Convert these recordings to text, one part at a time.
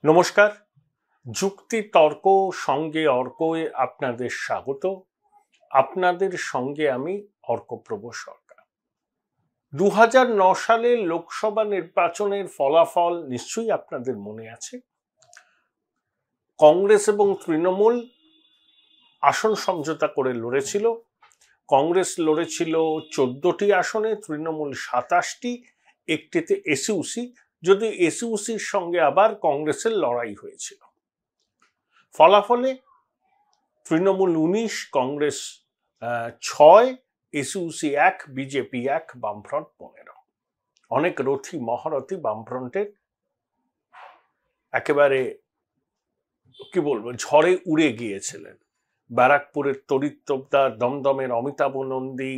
নমস্কার। যুক্তি তর্ক সঙ্গে অর্কয়ে আপনাদের স্বাগত। আপনাদের সঙ্গে আমি অর্কপ্রভ সরকার। 2009 সালে লোকসভা নির্বাচনের ফলাফল নিশ্চয়ই আপনাদের মনে আছে। কংগ্রেস এবং তৃণমূল আসন সমঝোতা করে লড়েছিল। কংগ্রেস লড়েছিল 14টি আসনে, তৃণমূল 27টি, একটিতে এসইউসি, যদি এসইউসির সঙ্গে আবার কংগ্রেসের লড়াই হয়েছিল। ফলাফলে তৃণমূল 19, কংগ্রেস 6, এসইউসি 1, বিজেপি 1, বামফ্রন্ট 15। অনেক রথী মহারথী বামফ্রন্টের একেবারে কি বলবো ঝড়ে উড়ে গিয়েছিলেন। ব্যারাকপুরের তড়িৎ তোপদার, দমদমের অমিতাভ নন্দী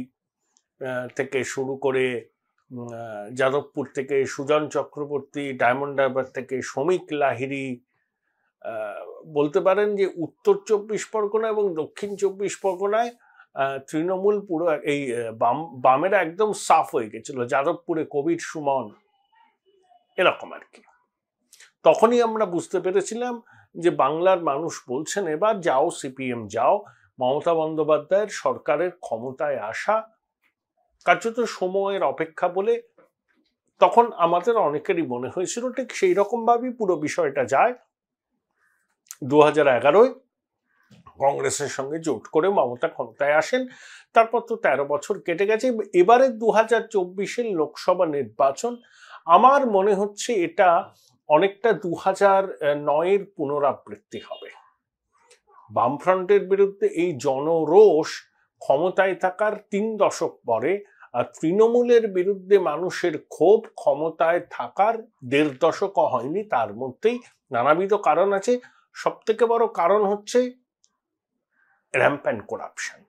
থেকে শুরু করে যাদবপুর থেকে সুজন চক্রবর্তী, ডায়মন্ড হারবার থেকে শ্রমিক লাহিড়ী, বলতে পারেন যে উত্তর 24 পরগনা এবং দক্ষিণ 24 পরগনায় তৃণমূল পুরো এই বামেরা একদম সাফ হয়ে গেছিল। যাদবপুরে কবির সুমন, এরকম আর কি। তখনই আমরা বুঝতে পেরেছিলাম যে বাংলার মানুষ বলছেন এবার যাও সিপিএম যাও, মমতা বন্দ্যোপাধ্যায়ের সরকারের ক্ষমতায় আসা কার্যত সময়ের অপেক্ষা বলে তখন আমাদের অনেকেরই মনে হয়েছিল। ঠিক সেই রকম ভাবেই পুরো বিষয়টা যায়। 2011-য় কংগ্রেসের সঙ্গে জোট করে মমতা ক্ষমতায় আসেন। তারপর তো 13 বছর কেটে গেছে। এবারে 2024-এর লোকসভা নির্বাচন আমার মনে হচ্ছে এটা অনেকটা 2009-এর পুনরাবৃত্তি হবে। বামফ্রন্টের বিরুদ্ধে এই জনরোষ ক্ষমতায় থাকার 3 দশক পরে, আর তৃণমূলের বিরুদ্ধে মানুষের ক্ষোভ ক্ষমতায় থাকার 1.5 দশকও হয়নি। তার মধ্যেই নানাবিধ কারণ আছে। সব থেকে বড় কারণ হচ্ছে র্যাম্প্যান্ট করাপশন।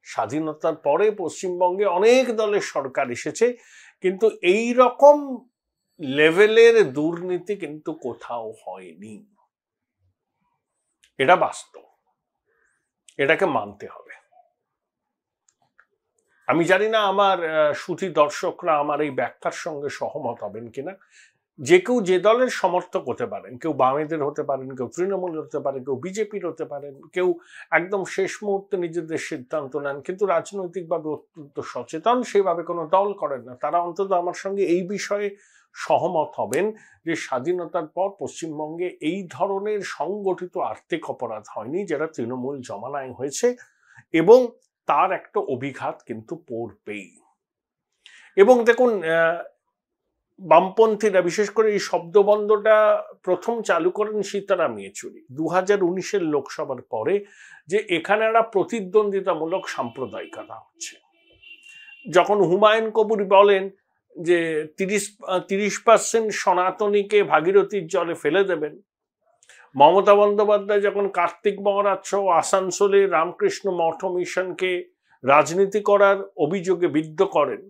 স্বাধীনতার পরে পশ্চিমবঙ্গে অনেক দলের সরকার এসেছে, কিন্তু এই রকম লেভেলের দুর্নীতি কিন্তু কোথাও হয়নি। এটা বাস্তব, এটাকে মানতে হবে। আমি জানি না আমার সুধী দর্শকরা আমার এই ব্যাখ্যার সঙ্গে সহমত হবেন কিনা। যে কেউ যে দলের সমর্থক হতে পারেন, কেউ বামেদের হতে পারেন, কেউ তৃণমূল হতে পারেন, কেউ বিজেপির হতে পারেন, কেউ একদম শেষ মুহূর্তে নিজেদের সিদ্ধান্ত নেন, কিন্তু রাজনৈতিকভাবে অত্যন্ত সচেতন, সেভাবে কোনো দল করেন না। তারা অন্তত আমার সঙ্গে এই বিষয়ে সহমত হবেন যে স্বাধীনতার পর পশ্চিমবঙ্গে এই ধরনের সংগঠিত আর্থিক অপরাধ হয়নি যেটা তৃণমূল জমানায় হয়েছে, এবং তার একটা অভিঘাত কিন্তু পড়বেই। এবং দেখুন, বামপন্থীরা বিশেষ করে এই শব্দবন্ধটা প্রথম চালু করেন সীতারাম ইয়েচুরি 2019-এর লোকসভার পরে, যে এখানে একটা প্রতিদ্বন্দ্বিতামূলক সাম্প্রদায়িকতা হচ্ছে। যখন হুমায়ুন কবির বলেন যে 30% সনাতনীকে ভাগীরথীর জলে ফেলে দেবেন, মমতা বন্দ্যোপাধ্যায় যখন কার্তিক মহারাজ সহ আসানসোলে রামকৃষ্ণ মঠ মিশনকে রাজনীতি করার অভিযোগে বিদ্ধ করেন,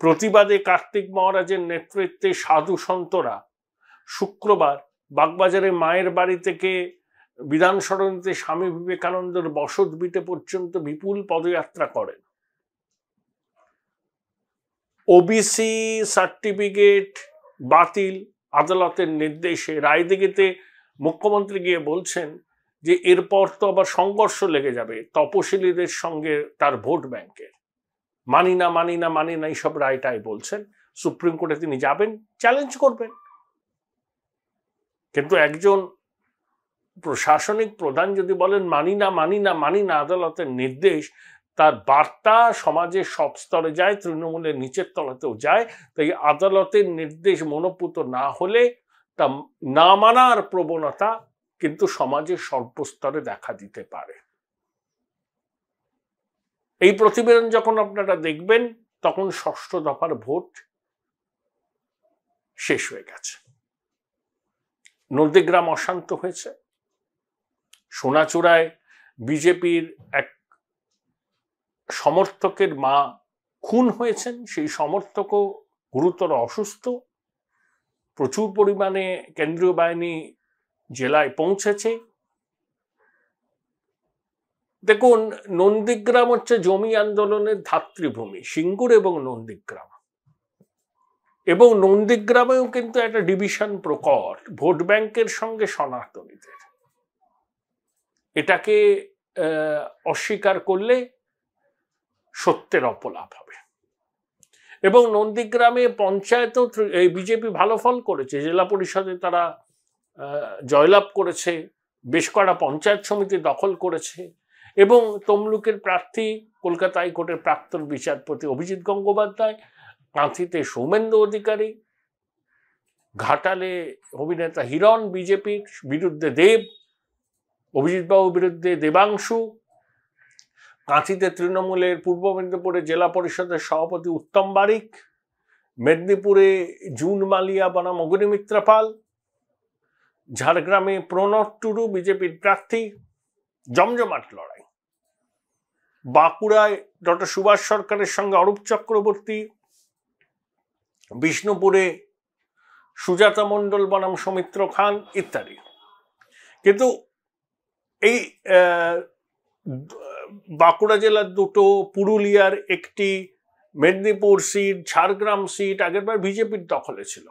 প্রতিবাদে কার্তিক মহারাজের নেতৃত্বে সাধু সন্তরা শুক্রবার বাগবাজারে মায়ের বাড়ি থেকে বিধানসরণীতে স্বামী বিবেকানন্দের বসত ভিটে পর্যন্ত বিপুল পদযাত্রা করেন। ওবিসি সার্টিফিকেট বাতিল আদালতের নির্দেশে রায়দিঘিতে মুখ্যমন্ত্রী গিয়ে বলছেন যে এরপর তো আবার সংঘর্ষ লেগে যাবে তপশিলীদের সঙ্গে তার ভোট ব্যাংকের। মানি না মানি না মানি না এইসব রায়টাই বলছেন। সুপ্রিম কোর্টে তিনি যাবেন, চ্যালেঞ্জ করবেন। কিন্তু একজন প্রশাসনিক প্রধান যদি বলেন মানি না মানি না মানি না আদালতের নির্দেশ, তার বার্তা সমাজের সব স্তরে যায়, তৃণমূলের নিচের তলাতেও যায়। তাই আদালতের নির্দেশ মনোপুত না হলে তা না মানার প্রবণতা কিন্তু সমাজের সর্বস্তরে দেখা দিতে পারে। এই প্রতিবেদন যখন আপনারা দেখবেন তখন 6ষ্ঠ দফার ভোট শেষ হয়ে গেছে। নন্দীগ্রাম অশান্ত হয়েছে। সোনাচূড়ায় বিজেপির এক সমর্থকের মা খুন হয়েছেন, সেই সমর্থকও গুরুতর অসুস্থ। প্রচুর পরিমাণে কেন্দ্রীয় বাহিনী জেলায় পৌঁছেছে। দেখুন, নন্দীগ্রাম হচ্ছে জমি আন্দোলনের ধাত্রীভূমি, সিঙ্গুর এবং নন্দীগ্রাম। এবং নন্দীগ্রামেও কিন্তু একটা ডিভিশন প্রকট ভোট ব্যাংকের সঙ্গে সনাতনীদের। এটাকে অস্বীকার করলে সত্যের অপলাপ হবে। এবং নন্দীগ্রামে পঞ্চায়েতও বিজেপি ভালো ফল করেছে, জেলা পরিষদে তারা জয়লাভ করেছে, বেশ কটা পঞ্চায়েত সমিতি দখল করেছে। এবং তমলুকের প্রার্থী কলকাতা হাইকোর্টের প্রাক্তন বিচারপতি অভিজিৎ গঙ্গোপাধ্যায়, কাঁথিতে সৌমেন্দু অধিকারী, ঘাটালে অভিনেতা হিরণ বিজেপির বিরুদ্ধে দেব, অভিজিৎবাবুর বিরুদ্ধে দেবাংশু, কাঁথিতে তৃণমূলের পূর্ব মেদিনীপুরের জেলা পরিষদের সভাপতি উত্তম বারিক, মেদিনীপুরে জুন মালিয়া বনাম অগ্নিমিত্রা পাল, ঝাড়গ্রামে প্রণব টুডু বিজেপির প্রার্থী, জমজমাট লড়াই। বাঁকুড়ায় ডক্টর সুভাষ সরকারের সঙ্গে অরূপ চক্রবর্তী, বিষ্ণুপুরে সুজাতা মণ্ডল বনাম সৌমিত্র খান ইত্যাদি। কিন্তু এই বাঁকুড়া জেলার দুটো, পুরুলিয়ার একটি, মেদিনীপুর সিট, ঝাড়গ্রাম সিট আগেরবার বিজেপির দখলে ছিল,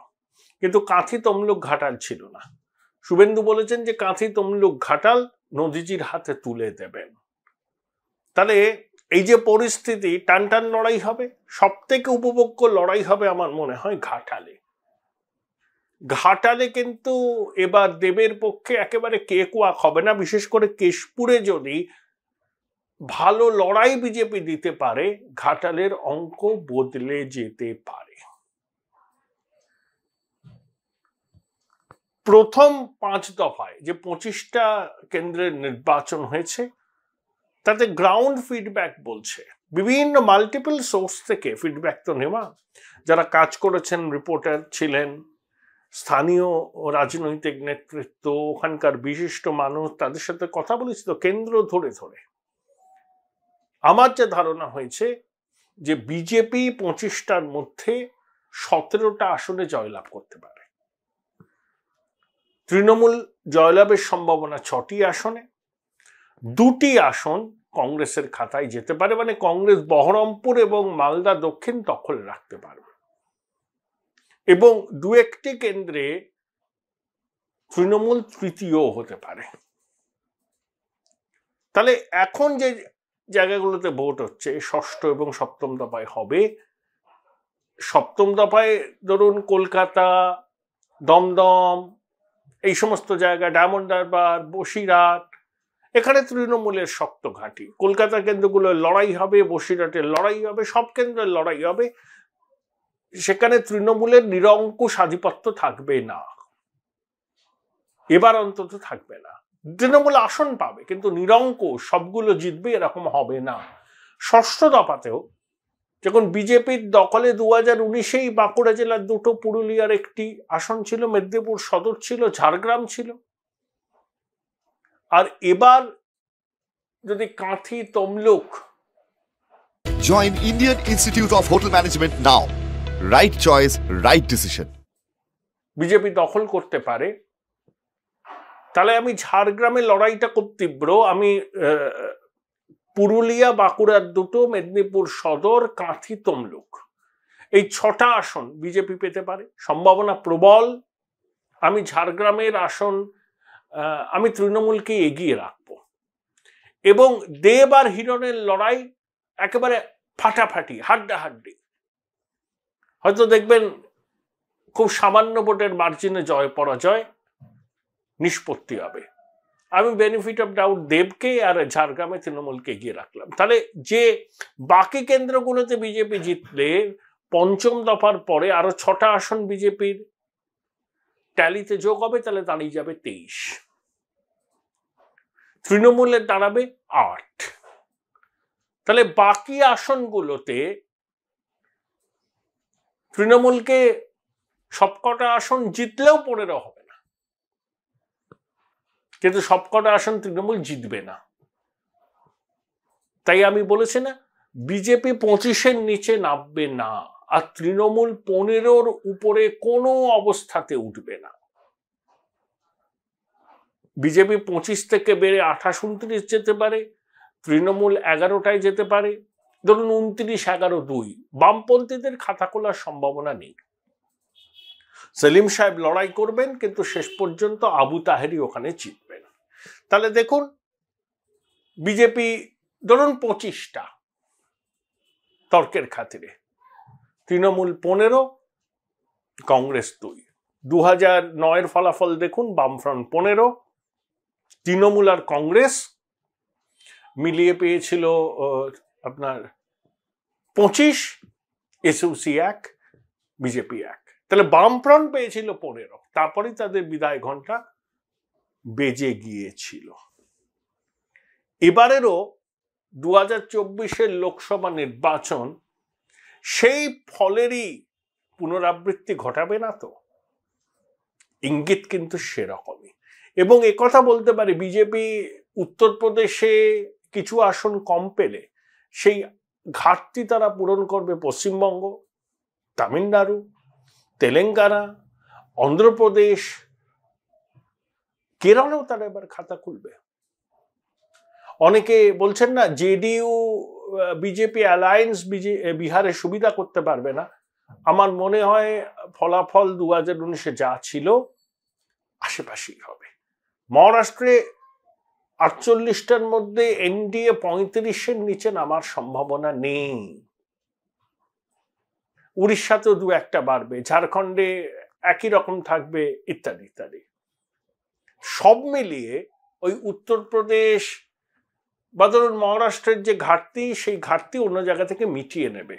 কিন্তু কাঁথি তমলুক ঘাটাল ছিল না। শুভেন্দু বলেছেন যে কাঁথি তমলুক ঘাটাল নদীজির হাতে তুলে দেবেন। তাহলে এই যে পরিস্থিতি, টানটান লড়াই হবে, সব থেকে উপভোগ্য লড়াই হবে আমার মনে হয় ঘাটালে। ঘাটালে কিন্তু এবার দেবের পক্ষে একেবারে কেকুয়াক হবে না, বিশেষ করে কেশপুরে যদি ভালো লড়াই বিজেপি দিতে পারে, ঘাটালের অঙ্ক বদলে যেতে পারে। প্রথম 5 দফায় যে 25টা কেন্দ্রের নির্বাচন হয়েছে, তাতে গ্রাউন্ড ফিডব্যাক বলছে, বিভিন্ন মাল্টিপল সোর্স থেকে ফিডব্যাক তো নেওয়া, যারা কাজ করেছেন, রিপোর্টার ছিলেন, স্থানীয় রাজনৈতিক নেতৃত্ব, ওখানকার বিশিষ্ট মানুষ, তাদের সাথে কথা বলেছি তো কেন্দ্র ধরে ধরে। আমার যে ধারণা হয়েছে যে বিজেপি 25টার মধ্যে 17টা আসনে জয়লাভ করতে পারে। তৃণমূল জয়লাভের সম্ভাবনা 6টি আসনে, 2টি আসন কংগ্রেসের খাতায় যেতে পারে, মানে কংগ্রেস বহরমপুর এবং মালদা দক্ষিণ দখলে রাখতে পারবে, এবং 2-1টি কেন্দ্রে তৃণমূল তৃতীয় হতে পারে। তাহলে এখন যে জায়গাগুলোতে ভোট হচ্ছে, 6ষ্ঠ এবং 7ম দফায় হবে। 7ম দফায় ধরুন কলকাতা, দমদম, এই সমস্ত জায়গা, ডায়মন্ড হারবার, বসিরহাট, এখানে তৃণমূলের শক্ত ঘাঁটি। কলকাতা কেন্দ্রগুলোর লড়াই হবে, বসিরহাটের লড়াই হবে, সব কেন্দ্রের লড়াই হবে। সেখানে তৃণমূলের নিরঙ্কুশ আধিপত্য থাকবে না, এবার অন্তত থাকবে না। তৃণমূল আসন পাবে, কিন্তু নিরঙ্কুশ সবগুলো জিতবে এরকম হবে না। 6ষ্ঠ দফাতেও যখন বিজেপির দখলে 2019-এই বাঁকুড়া জেলার 2টো, পুরুলিয়ার একটি আসন ছিল, মেদিনীপুর সদর ছিল, ঝাড়গ্রাম ছিল, আর এবার যদি Kanthi Tamluk. Join Indian Institute of Hotel Management now. Right choice, right decision. BJP দখল করতে পারে, তাহলে আমি ঝাড়গ্রামের লড়াইটা খুব তীব্র। আমি পুরুলিয়া, বাঁকুড়ার 2টো, মেদিনীপুর সদর, কাঁথি তমলুক, এই 6টা আসন বিজেপি পেতে পারে, সম্ভাবনা প্রবল। আমি ঝাড়গ্রামের আসন আমি তৃণমূলকে এগিয়ে রাখবো, এবং দেব আর হিরণের লড়াই একেবারে ফাটাফাটি, হাড্ডাহাড্ডি। হয়তো দেখবেন খুব সামান্য ভোটের মার্জিনে জয় পরাজয় নিষ্পত্তি হবে। আমি বেনিফিট অফ ডাউট দেবকে আর ঝাড়গ্রামে তৃণমূলকে এগিয়ে রাখলাম। তাহলে যে বাকি কেন্দ্রগুলোতে বিজেপি জিতলে 5ম দফার পরে আরো 6টা আসন বিজেপির ট্যালিতে যোগ হবে, তাহলে দাঁড়িয়ে যাবে 23। তৃণমূলের দাঁড়াবে 8। তাহলে বাকি আসনগুলোতে তৃণমূলকে সবকটা আসন জিতলেও 15 হবে না, কিন্তু সবকটা আসন তৃণমূল জিতবে না। তাই আমি বলেছি না, বিজেপি 25-এর নিচে নামবে না, আর তৃণমূল 15-র উপরে কোনো অবস্থাতে উঠবে না। বিজেপি 25 থেকে বেড়ে 28-29 যেতে পারে, তৃণমূল 11টায় যেতে পারে, ধরুন 29-11-2। বামপন্থীদের খাতা খোলার সম্ভাবনা নেই। সেলিম সাহেব লড়াই করবেন, কিন্তু শেষ পর্যন্ত আবু তাহেরি ওখানে জিতবেন। তাহলে দেখুন, বিজেপি ধরুন 25টা তর্কের খাতিরে, তৃণমূল 15, কংগ্রেস 2। 2009-এর ফলাফল দেখুন, বামফ্রন্ট 15, তৃণমূল আর কংগ্রেস মিলিয়ে পেয়েছিল আপনার 25, এসইউসি 1, বিজেপি 1। তাহলে বামফ্রন্ট পেয়েছিল 15, তারপরেই তাদের বিদায় ঘন্টা বেজে গিয়েছিল। এবারেরও 2024-এর লোকসভা নির্বাচন সেই ফলেরই পুনরাবৃত্তি ঘটাবে না তো? ইঙ্গিত কিন্তু সেরকমই। এবং একথা বলতে পারি, বিজেপি উত্তরপ্রদেশে কিছু আসন কম পেলে সেই ঘাটতি তারা পূরণ করবে পশ্চিমবঙ্গ, তামিলনাড়ু, তেলেঙ্গানা, অন্ধ্রপ্রদেশ, কেরলেও তারা এবার খাতা খুলবে। অনেকে বলছেন না, জেডিইউ বিজেপি অ্যালায়েন্স বিহারে সুবিধা করতে পারবে না। আমার মনে হয় ফলাফল 2019-এ যা ছিল আশেপাশেই হবে। মহারাষ্ট্রে 48টার মধ্যে এনডিএ 35-এর নিচে নামার সম্ভাবনা নেই। উড়িষ্যাতেও 2-1টা বাড়বে, ঝাড়খণ্ডে একই রকম থাকবে, ইত্যাদি ইত্যাদি। সব মিলিয়ে ওই উত্তরপ্রদেশ বা ধরুন মহারাষ্ট্রের যে ঘাটতি, সেই ঘাটতি অন্য জায়গা থেকে মিটিয়ে নেবে।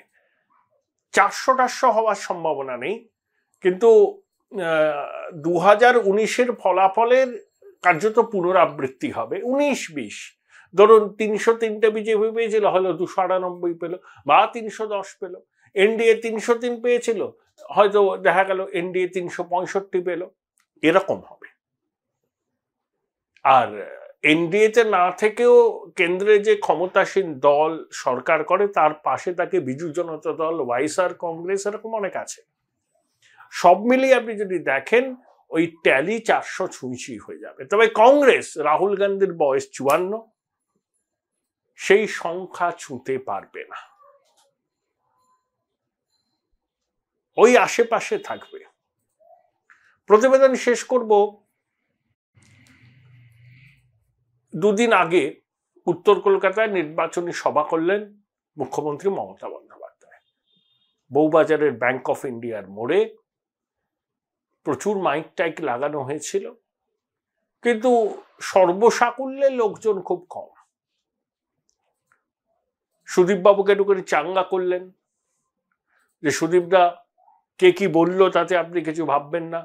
400-400 হওয়ার সম্ভাবনা নেই, কিন্তু 2019-এর ফলাফলের কার্যত পুনরাবৃত্তি হবে। 19-20 ধরুন 303টে বিজেপি পেয়েছিল, হয়তো 298 পেল বা 310 পেল। এনডিএ 303 পেয়েছিল, হয়তো দেখা গেল এনডিএ 365 পেল, এরকম হবে। আর এনডিএতে না থেকেও কেন্দ্রে যে ক্ষমতাসীন দল সরকার করে, তার পাশে তাকে বিজু জনতা দল, ওয়াইএসআর কংগ্রেস, এরকম অনেক আছে। সব মিলিয়ে আপনি যদি দেখেন, ওই ট্যালি 400 ছুঁইছি হয়ে যাবে। তবে কংগ্রেস, রাহুল গান্ধীর বয়স 54, সেই সংখ্যা ছুঁতে পারবে না, ওই আশেপাশে থাকবে। প্রতিবেদন শেষ করব। দুদিন আগে উত্তর কলকাতায় নির্বাচনী সভা করলেন মুখ্যমন্ত্রী মমতা বন্দ্যোপাধ্যায়। বউবাজারের ব্যাংক অফ ইন্ডিয়ার মোড়ে প্রচুর মাইক টাইক লাগানো হয়েছিল, কিন্তু সর্বসাকুল্যে লোকজন খুব কম। সুদীপ বাবুকে একটু করে চাঙ্গা করলেন যে, সুদীপদা কে কি বললো তাতে আপনি কিছু ভাববেন না।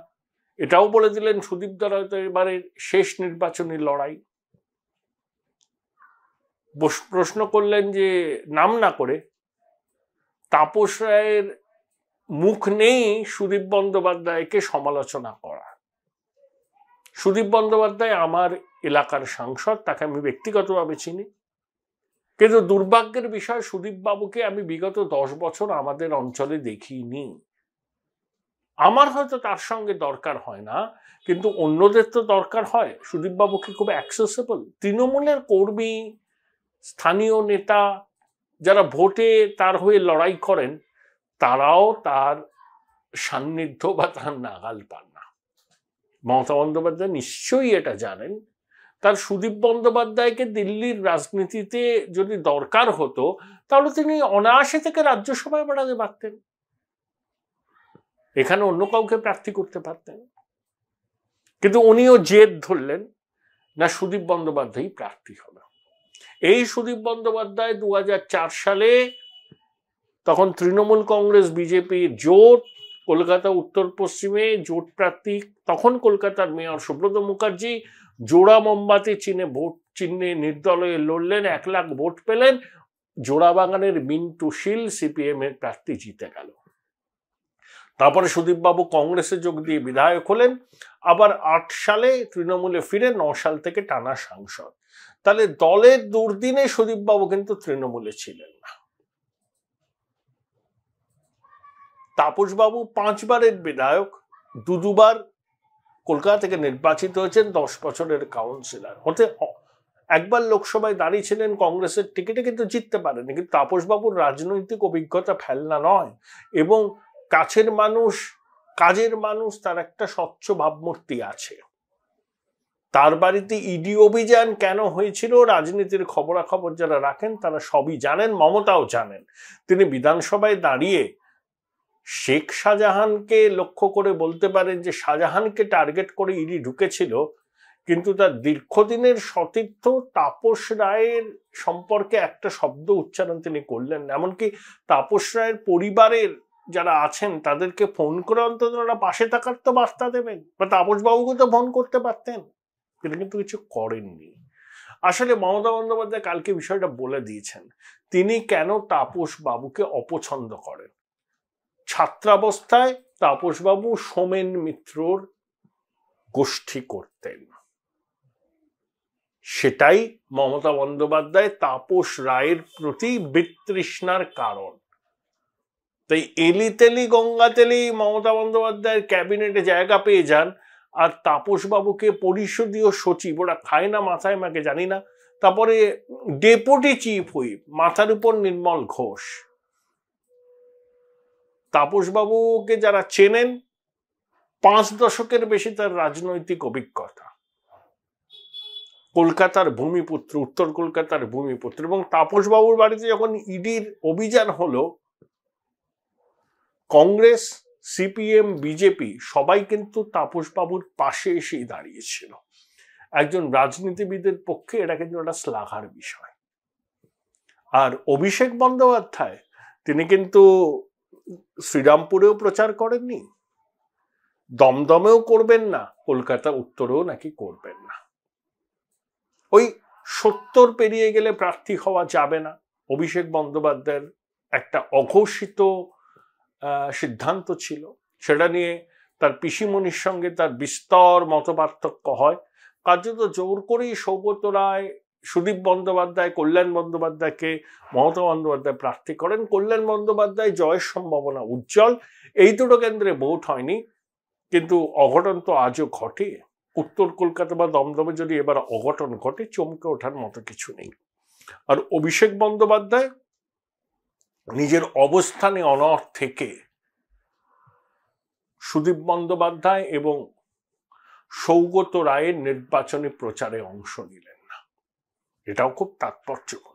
এটাও বলে দিলেন সুদীপদার হয়তো এবারে শেষ নির্বাচনী লড়াই। প্রশ্ন করলেন যে, নাম না করে, তাপস রায়ের মুখ নেই সুদীপ বন্দ্যোপাধ্যায়কে সমালোচনা করা। সুদীপ বন্দ্যোপাধ্যায় আমার এলাকার সাংসদ, তাকে আমি ব্যক্তিগতভাবে চিনি, কিন্তু দুর্ভাগ্যের বিষয় সুদীপ বাবুকে আমি বিগত 10 বছর আমাদের অঞ্চলে দেখিনি। আমার হয়তো তার সঙ্গে দরকার হয় না, কিন্তু অন্যদের তো দরকার হয়। সুদীপ বাবুকে খুব অ্যাক্সেসেবল। তৃণমূলের কর্মী, স্থানীয় নেতা যারা ভোটে তার হয়ে লড়াই করেন, তারাও তার সান্নিধ্য বা তার নাগাল পান না। মমতা বন্দ্যোপাধ্যায় নিশ্চয়ই এটা জানেন। তার সুদীপ বন্দ্যোপাধ্যায়কে দিল্লির রাজনীতিতে যদি দরকার হতো, তাহলে তিনি অনায়াসে থেকে রাজ্যসভায় বাড়াতে পারতেন, এখানে অন্য কাউকে প্রার্থী করতে পারতেন। কিন্তু উনিও জেদ ধরলেন না, সুদীপ বন্দ্যোপাধ্যায় প্রার্থী হবে। এই সুদীপ বন্দ্যোপাধ্যায় 2004 সালে, তখন তৃণমূল কংগ্রেস বিজেপির জোট, কলকাতা উত্তর পশ্চিমে জোট প্রার্থী, তখন কলকাতার মেয়র সুব্রত মুখার্জি জোড়া মোমবাতি চিহ্নে নির্দলীয় লড়লেন, 1 লাখ ভোট পেলেন। জোড়াবাগানের মিন্টু শীল সিপিএম এর প্রার্থী জিতে গেল। তারপরে সুদীপ বাবু কংগ্রেসে যোগ দিয়ে বিধায়ক হলেন, আবার 8 সালে তৃণমূলে ফিরে 9 সাল থেকে টানা সাংসদ। তাহলে দলের দুর্দিনে সুদীপ বাবু কিন্তু তৃণমূলে ছিলেন না। তাপস বাবু 5 বারের বিধায়ক, দুবার কলকাতা থেকে নির্বাচিত হয়েছেন, 10 বছরের কাউন্সিলর হতে, একবার লোকসভায় দাঁড়িয়েছিলেন কংগ্রেসের টিকিটে, কিন্তু জিততে পারেনি। কিন্তু তাপস বাবুর রাজনৈতিক অভিজ্ঞতা ফেলনা নয়, এবং কাছের মানুষ কাজের মানুষ, তার একটা স্বচ্ছ ভাবমূর্তি আছে। তার বাড়িতে ইডি অভিযান কেন হয়েছিল রাজনীতির খবরাখবর যারা রাখেন তারা সবই জানেন, মমতাও জানেন। তিনি বিধানসভায় দাঁড়িয়ে শেখ শাহজাহানকে লক্ষ্য করে বলতে পারেন যে শাহজাহানকে টার্গেট করে ইডি ঢুকেছিল, কিন্তু তার দীর্ঘদিনের সতীর্থ তাপস রায়ের সম্পর্কে একটা শব্দ উচ্চারণ তিনি করলেন না। এমনকি তাপস রায়ের পরিবারের যারা আছেন তাদেরকে ফোন করে অন্তত ওরা পাশে থাকার তো বার্তা দেবেন, বা তাপসবাবুকে তো ফোন করতে পারতেন, তিনি কিন্তু কিছু করেননি। আসলে মমতা বন্দ্যোপাধ্যায় কালকে বিষয়টা বলে দিয়েছেন তিনি কেন তাপস বাবুকে অপছন্দ করেন। ছাত্রাবস্থায় তাপসবাবু সোমেন মিত্রর গোষ্ঠী করতেন, সেটাই মমতা বন্দ্যোপাধ্যায় তাপস রায়ের প্রতি বিতৃষ্ণার কারণ। তাই এলিতেলি গঙ্গাতেলি মমতা বন্দ্যোপাধ্যায়ের ক্যাবিনেটে জায়গা পেয়ে যান, আর তাপসবাবুকে পরিষদীয় সচিব, ওরা খায় না মাথায় মাকে জানি না, তারপরে ডেপুটি চিফ হুইপ, মাথার উপর নির্মল ঘোষ। তাপসবাবুকে যারা চেনেন 5 দশকের বেশি তার রাজনৈতিক অভিজ্ঞতা, কলকাতার ভূমিপুত্র, উত্তর কলকাতার ভূমিপুত্র। এবং তাপসবাবুর বাড়িতে যখন ইডির অভিযান হলো, কংগ্রেস, সিপিএম, বিজেপি সবাই কিন্তু তাপসবাবুর পাশে এসেই দাঁড়িয়েছিল। একজন রাজনীতিবিদের পক্ষে এটা কিন্তু একটা শ্লাঘার বিষয়। আর অভিষেক বন্দ্যোপাধ্যায় তিনি কিন্তু শ্রীরামপুরেও প্রচার করেননি, দমদমেও করবেন না, কলকাতা উত্তরেও নাকি করবেন না। ওই 70 পেরিয়ে গেলে প্রার্থী হওয়া যাবে না, অভিষেক বন্দ্যোপাধ্যায়ের একটা অঘোষিত সিদ্ধান্ত ছিল। সেটা নিয়ে তার পিসিমণির সঙ্গে তার বিস্তর মতপার্থক্য হয়। কার্যত জোর করেই সৌগত রায়, সুদীপ বন্দ্যোপাধ্যায়, কল্যাণ বন্দ্যোপাধ্যায়কে মমতা বন্দ্যোপাধ্যায় প্রার্থী করেন। কল্যাণ বন্দ্যোপাধ্যায় জয়ের সম্ভাবনা উজ্জ্বল। এই দুটো কেন্দ্রে ভোট হয়নি, কিন্তু অঘটন তো আজও ঘটে। উত্তর কলকাতা বা দমদমে যদি এবার অঘটন ঘটে, চমকে ওঠার মতো কিছু নেই। আর অভিষেক বন্দ্যোপাধ্যায় নিজের অবস্থানে অনড় থেকে সুদীপ বন্দ্যোপাধ্যায় এবং সৌগত রায়ের নির্বাচনী প্রচারে অংশ নিলেন না, এটাও খুব তাৎপর্যপূর্ণ।